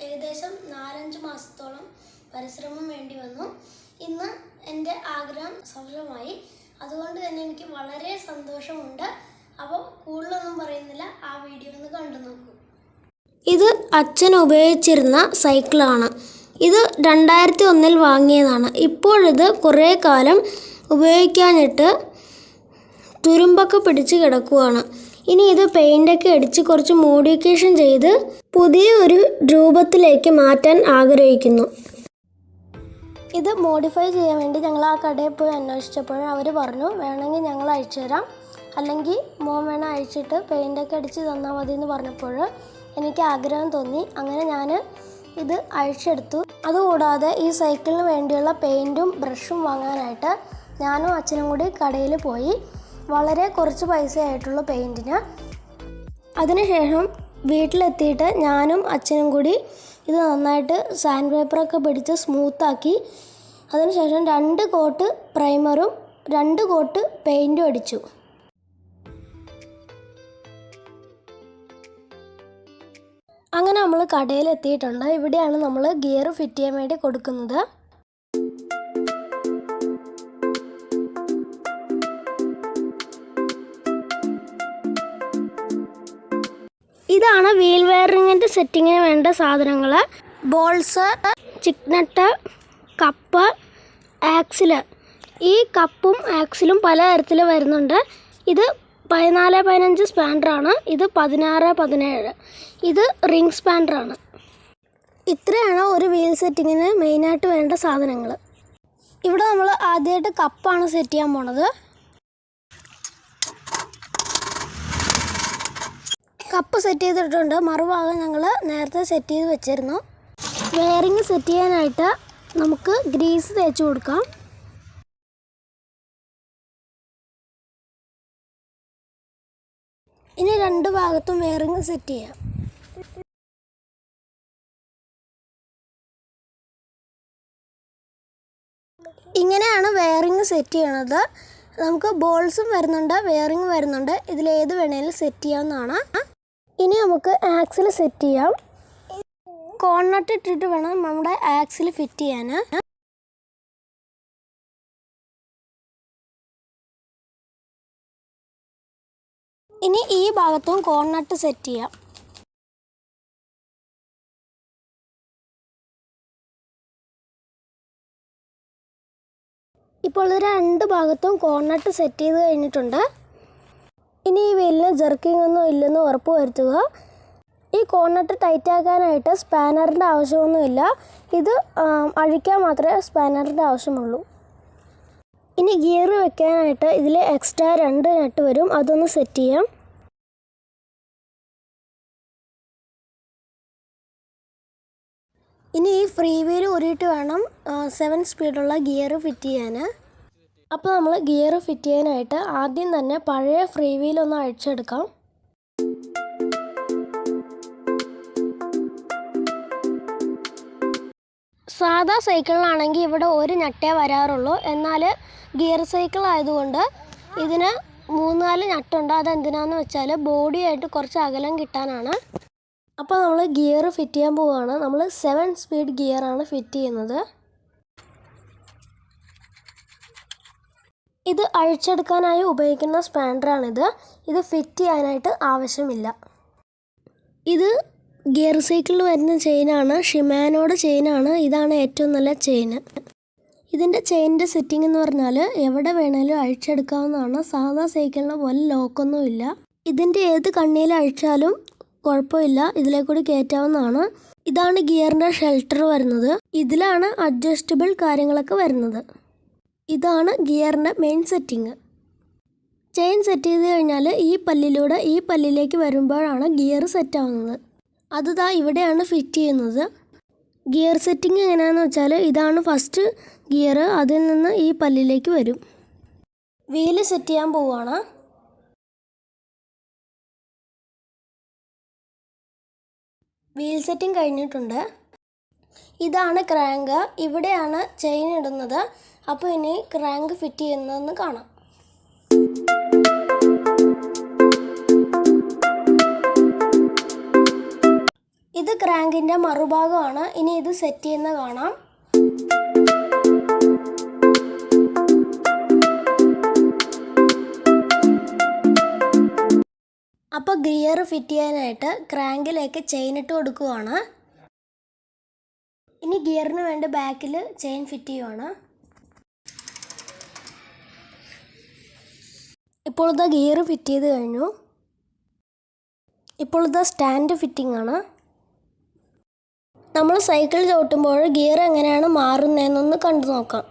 ഏകദേശം 4-5 മാസത്തോളം പരിശ്രമം വേണ്ടി വന്നു. ഇന്ന് എൻ്റെ ആഗ്രഹം സഫലമായി. അതുകൊണ്ട് തന്നെ എനിക്ക് വളരെ സന്തോഷമുണ്ട്. അപ്പോൾ കൂടുതലൊന്നും പറയുന്നില്ല, ആ വീഡിയോ ഒന്ന് കണ്ടു നോക്കൂ. ഇത് അച്ഛൻ ഉപയോഗിച്ചിരുന്ന സൈക്കിളാണ്. ഇത് 2001 വാങ്ങിയതാണ്. ഇപ്പോഴിത് കുറേ കാലം ഉപയോഗിക്കാനിട്ട് തുരുമ്പൊക്കെ പിടിച്ച് കിടക്കുകയാണ്. ഇനി ഇത് പെയിൻ്റൊക്കെ അടിച്ച് കുറച്ച് മോഡിഫിക്കേഷൻ ചെയ്ത് പുതിയൊരു രൂപത്തിലേക്ക് മാറ്റാൻ ആഗ്രഹിക്കുന്നു. ഇത് മോഡിഫൈ ചെയ്യാൻ വേണ്ടി ഞങ്ങൾ ആ കടയിൽ പോയി അന്വേഷിച്ചപ്പോൾ അവർ പറഞ്ഞു, വേണമെങ്കിൽ ഞങ്ങൾ അയച്ചു തരാം, അല്ലെങ്കിൽ മോൻ വേണം അയച്ചിട്ട് പെയിൻ്റൊക്കെ അടിച്ച് തന്നാൽ മതി എന്ന് പറഞ്ഞപ്പോൾ എനിക്ക് ആഗ്രഹം തോന്നി. അങ്ങനെ ഞാൻ ഇത് അയച്ചെടുത്തു. അതുകൂടാതെ ഈ സൈക്കിളിന് വേണ്ടിയുള്ള പെയിൻറ്റും ബ്രഷും വാങ്ങാനായിട്ട് ഞാനും അച്ഛനും കൂടി കടയിൽ പോയി. വളരെ കുറച്ച് പൈസ ആയിട്ടുള്ള പെയിൻറ്റിന്. അതിനുശേഷം വീട്ടിലെത്തിയിട്ട് ഞാനും അച്ഛനും കൂടി ഇത് നന്നായിട്ട് സാൻഡ് പേപ്പറൊക്കെ പിടിച്ച് സ്മൂത്താക്കി. അതിനുശേഷം 2 കോട്ട് പ്രൈമറും 2 കോട്ട് പെയിൻറ്റും അടിച്ചു. അങ്ങനെ നമ്മൾ കടയിലെത്തിയിട്ടുണ്ട്. ഇവിടെയാണ് നമ്മൾ ഗിയർ ഫിറ്റ് ചെയ്യാൻ വേണ്ടി കൊടുക്കുന്നത്. ഇതാണ് വീൽ വയറിങ്ങിൻ്റെ സെറ്റിങ്ങിന് വേണ്ട സാധനങ്ങൾ. Balls, check nut, cup, axle. ഈ കപ്പും ആക്സിലും പലതരത്തിൽ വരുന്നുണ്ട്. ഇത് 14-15 സ്പാൻഡറാണ്. ഇത് 16-17. ഇത് റിംഗ് സ്പാൻഡറാണ്. ഇത്രയാണ് ഒരു വീൽ സെറ്റിങ്ങിന് മെയിനായിട്ട് വേണ്ട സാധനങ്ങൾ. ഇവിടെ നമ്മൾ ആദ്യമായിട്ട് കപ്പാണ് സെറ്റ് ചെയ്യാൻ പോണത്. കപ്പ് സെറ്റ് ചെയ്തിട്ടുണ്ട്. മറുഭാഗം ഞങ്ങൾ നേരത്തെ സെറ്റ് ചെയ്ത് വെച്ചിരുന്നു. വയറിങ് സെറ്റ് ചെയ്യാനായിട്ട് നമുക്ക് ഗ്രീസ് തേച്ച് കൊടുക്കാം. ഇനി 2 ഭാഗത്തും വയറിങ് സെറ്റ് ചെയ്യാം. ഇങ്ങനെയാണ് വയറിങ് സെറ്റ് ചെയ്യണത്. നമുക്ക് ബോൾസും വരുന്നുണ്ട്, വയറിങ് വരുന്നുണ്ട്. ഇതിലേത് വേണേലും സെറ്റ് ചെയ്യാവുന്നതാണ്. ഇനി നമുക്ക് ആക്സിൽ സെറ്റ് ചെയ്യാം. കോർണട്ട് ഇട്ടിട്ട് വേണം നമ്മുടെ ആക്സിൽ ഫിറ്റ് ചെയ്യാൻ. ഇനി ഈ ഭാഗത്തും കോർണട്ട് സെറ്റ് ചെയ്യാം. ഇപ്പോൾ 2 ഭാഗത്തും കോർണട്ട് സെറ്റ് ചെയ്ത് കഴിഞ്ഞിട്ടുണ്ട്. ഇനി ഈ വീലിന് ജെർക്കിംഗ് ഒന്നും ഇല്ലെന്ന് ഉറപ്പ് വരുത്തുക. ഈ കോർണട്ട് ടൈറ്റ് ആക്കാനായിട്ട് സ്പാനറിൻ്റെ ആവശ്യമൊന്നുമില്ല. ഇത് അഴിക്കാൻ മാത്രമേ സ്പാനറിൻ്റെ ആവശ്യമുള്ളൂ. ഇനി ഗിയർ വെക്കാനായിട്ട് ഇതിൽ എക്സ്ട്രാ 2 നട്ട് വരും. അതൊന്ന് സെറ്റ് ചെയ്യാം. ഇനി ഈ ഫ്രീ വീൽ ഊരിയിട്ട് വേണം 7 സ്പീഡുള്ള ഗിയർ ഫിറ്റ് ചെയ്യാൻ. അപ്പോൾ നമ്മൾ ഗിയർ ഫിറ്റ് ചെയ്യാനായിട്ട് ആദ്യം തന്നെ പഴയ ഫ്രീ വീലൊന്ന് അഴിച്ചെടുക്കാം. സാധാ സൈക്കിളിനാണെങ്കിൽ ഇവിടെ 1 നട്ടേ വരാറുള്ളൂ. എന്നാൽ ഗിയർ സൈക്കിൾ ആയതുകൊണ്ട് ഇതിന് 3-4 നട്ടുണ്ട്. അതെന്തിനാന്ന് വെച്ചാൽ ബോഡിയായിട്ട് കുറച്ച് അകലം കിട്ടാനാണ്. അപ്പോൾ നമ്മൾ ഗിയർ ഫിറ്റ് ചെയ്യാൻ പോവുകയാണ്. നമ്മൾ 7 സ്പീഡ് ഗിയറാണ് ഫിറ്റ് ചെയ്യുന്നത്. ഇത് അഴിച്ചെടുക്കാനായി ഉപയോഗിക്കുന്ന സ്പാൻഡറാണിത്. ഇത് ഫിറ്റ് ചെയ്യാനായിട്ട് ആവശ്യമില്ല. ഇത് ഗിയർ സൈക്കിളിൽ വരുന്ന ചെയിനാണ്. ഷിമാനോയുടെ ചെയിനാണ്. ഇതാണ് ഏറ്റവും നല്ല ചെയിൻ. ഇതിൻ്റെ ചെയിനിൻ്റെ സെറ്റിംഗ് എന്ന് പറഞ്ഞാൽ എവിടെ വേണേലും അഴിച്ചെടുക്കാവുന്നതാണ്. സാധാ സൈക്കിളിനെ പോലെ ലോക്കൊന്നുമില്ല. ഇതിൻ്റെ ഏത് കണ്ണിയിൽ അഴിച്ചാലും കുഴപ്പമില്ല, ഇതിലേക്കൂടി കയറ്റാവുന്നതാണ്. ഇതാണ് ഗിയറിൻ്റെ ഷെൽട്ടർ വരുന്നത്. ഇതിലാണ് അഡ്ജസ്റ്റബിൾ കാര്യങ്ങളൊക്കെ വരുന്നത്. ഇതാണ് ഗിയറിൻ്റെ മെയിൻ സെറ്റിങ്. ചെയിൻ സെറ്റ് ചെയ്ത് കഴിഞ്ഞാൽ ഈ പല്ലിലൂടെ ഈ പല്ലിലേക്ക് വരുമ്പോഴാണ് ഗിയർ സെറ്റ് ആവുന്നത്. അത് ദാ ഇവിടെയാണ് ഫിറ്റ് ചെയ്യുന്നത്. ഗിയർ സെറ്റിംഗ് എങ്ങനെയാണെന്ന് വെച്ചാൽ ഇതാണ് ഫസ്റ്റ് ഗിയർ. അതിൽ നിന്ന് ഈ പല്ലിലേക്ക് വരും. വീല് സെറ്റ് ചെയ്യാൻ പോവുകയാണ്. വീൽ സെറ്റിംഗ് കഴിഞ്ഞിട്ടുണ്ട്. ഇതാണ് ക്രാങ്ക്. ഇവിടെയാണ് ചെയിൻ ഇടുന്നത്. അപ്പോൾ ഇനി ക്രാങ്ക് ഫിറ്റ് ചെയ്യുന്നതെന്ന് കാണാം. ഇത് ക്രാങ്കിൻ്റെ മറുഭാഗമാണ്. ഇനി ഇത് സെറ്റ് ചെയ്യുന്ന കാണാം. അപ്പോൾ ഗിയർ ഫിറ്റ് ചെയ്യാനായിട്ട് ക്രാങ്കിലേക്ക് ചെയിൻ ഇട്ട് കൊടുക്കുവാണ്. ഇനി ഗിയറിന് വേണ്ടി ബാക്കിൽ ചെയിൻ ഫിറ്റ് ചെയ്യുവാണ്. ഇപ്പോൾ ഇതാ ഗിയർ ഫിറ്റ് ചെയ്ത് കഴിഞ്ഞു. ഇപ്പോൾ ഇതാ സ്റ്റാൻഡ് ഫിറ്റിംഗ് ആണ്. നമ്മൾ സൈക്കിൾ ചവിട്ടുമ്പോൾ ഗിയർ എങ്ങനെയാണ് മാറുന്നതെന്നൊന്ന് കണ്ടു നോക്കാം.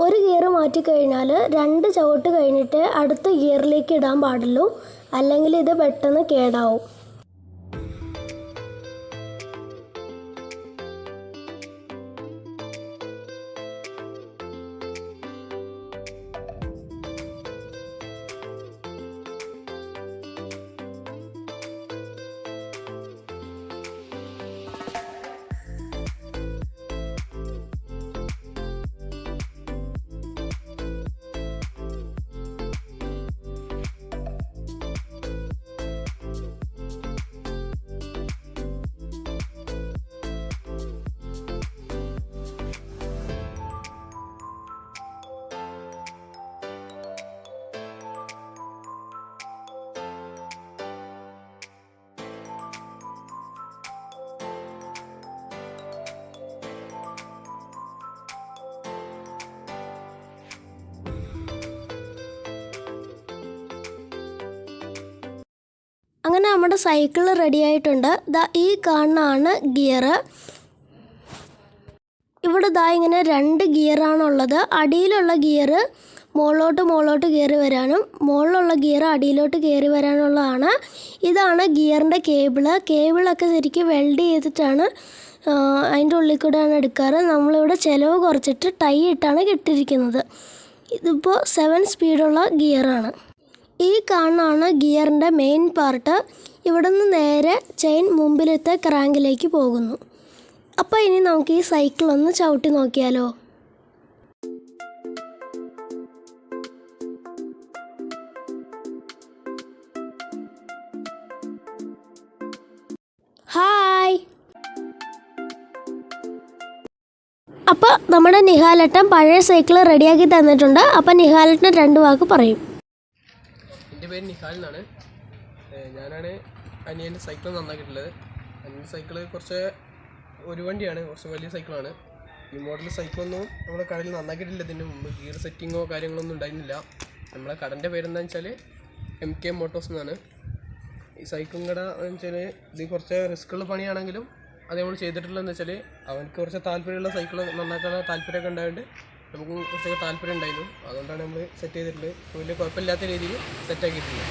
ഒരു ഗിയർ മാറ്റിക്കഴിഞ്ഞാൽ 2 ചവിട്ട് കഴിഞ്ഞിട്ട് അടുത്ത ഗിയറിലേക്ക് ഇടാൻ പാടുള്ളൂ, അല്ലെങ്കിൽ ഇത് പെട്ടെന്ന് കേടാവും. അങ്ങനെ നമ്മുടെ സൈക്കിൾ റെഡി ആയിട്ടുണ്ട്. ഈ കാണുന്നതാണ് ഗിയർ. ഇവിടെ ഇങ്ങനെ 2 ഗിയറാണുള്ളത്. അടിയിലുള്ള ഗിയർ മുകളിലോട്ട് കയറി വരാനും മുകളിലുള്ള ഗിയർ അടിയിലോട്ട് കയറി വരാനുള്ളതാണ്. ഇതാണ് ഗിയറിൻ്റെ കേബിളൊക്കെ ശരിക്കും വെൽഡ് ചെയ്തിട്ടാണ് അതിൻ്റെ ഉള്ളിൽ കൂടെയാണ് എടുക്കാറ്. നമ്മളിവിടെ ചിലവ് കുറച്ചിട്ട് ടൈ ഇട്ടാണ് കെട്ടിയിരിക്കുന്നത്. ഇതിപ്പോൾ 7 സ്പീഡുള്ള ഗിയറാണ്. ഈ കാണുന്നതാണ് ഗിയറിൻ്റെ മെയിൻ പാർട്ട്. ഇവിടെ നിന്ന് നേരെ ചെയിൻ മുമ്പിലത്തെ ക്രാങ്കിലേക്ക് പോകുന്നു. അപ്പോൾ ഇനി നമുക്ക് ഈ സൈക്കിൾ ഒന്ന് ചവിട്ടി നോക്കിയാലോ. ഹായ്. അപ്പോൾ നമ്മുടെ നിഹാലേട്ടൻ പഴയ സൈക്കിൾ റെഡിയാക്കി തന്നിട്ടുണ്ട്. അപ്പോൾ നിഹാലേട്ടൻ 2 വാക്ക് പറയും. എൻ്റെ പേര് നിഹാൽ എന്നാണ്. ഞാനാണ് അനിയൻ്റെ സൈക്കിൾ നന്നാക്കിയിട്ടുള്ളത്. അനിയൻ്റെ സൈക്കിൾ കുറച്ച് ഒരു വണ്ടിയാണ്, കുറച്ച് വലിയ സൈക്കിളാണ്. ഈ മോഡൽ സൈക്കിളൊന്നും നമ്മുടെ കടയിൽ നന്നാക്കിയിട്ടില്ല. ഇതിന് മുമ്പ് ഗിയർ സെറ്റിങ്ങോ കാര്യങ്ങളൊന്നും ഉണ്ടായിരുന്നില്ല. നമ്മളെ കടൻ്റെ പേരെന്താണെന്ന് വെച്ചാൽ MK മോട്ടോഴ്സ് എന്നാണ്. ഈ സൈക്കിളും കട എന്ന് വെച്ചാൽ ഇത് കുറച്ച് റിസ്ക്കുള്ള പണിയാണെങ്കിലും അത് നമ്മൾ ചെയ്തിട്ടുള്ളതെന്ന് വെച്ചാൽ അവനക്ക് കുറച്ച് താല്പര്യമുള്ള സൈക്കിൾ നന്നാക്കാൻ താല്പര്യമൊക്കെ ഉണ്ടായതുകൊണ്ട് നമുക്കും കുറച്ചൊക്കെ താല്പര്യം ഉണ്ടായിരുന്നു. അതുകൊണ്ടാണ് നമ്മൾ സെറ്റ് ചെയ്തിട്ടുള്ളത്. വലിയ കുഴപ്പമില്ലാത്ത രീതിയിൽ സെറ്റാക്കിയിട്ടുണ്ട്.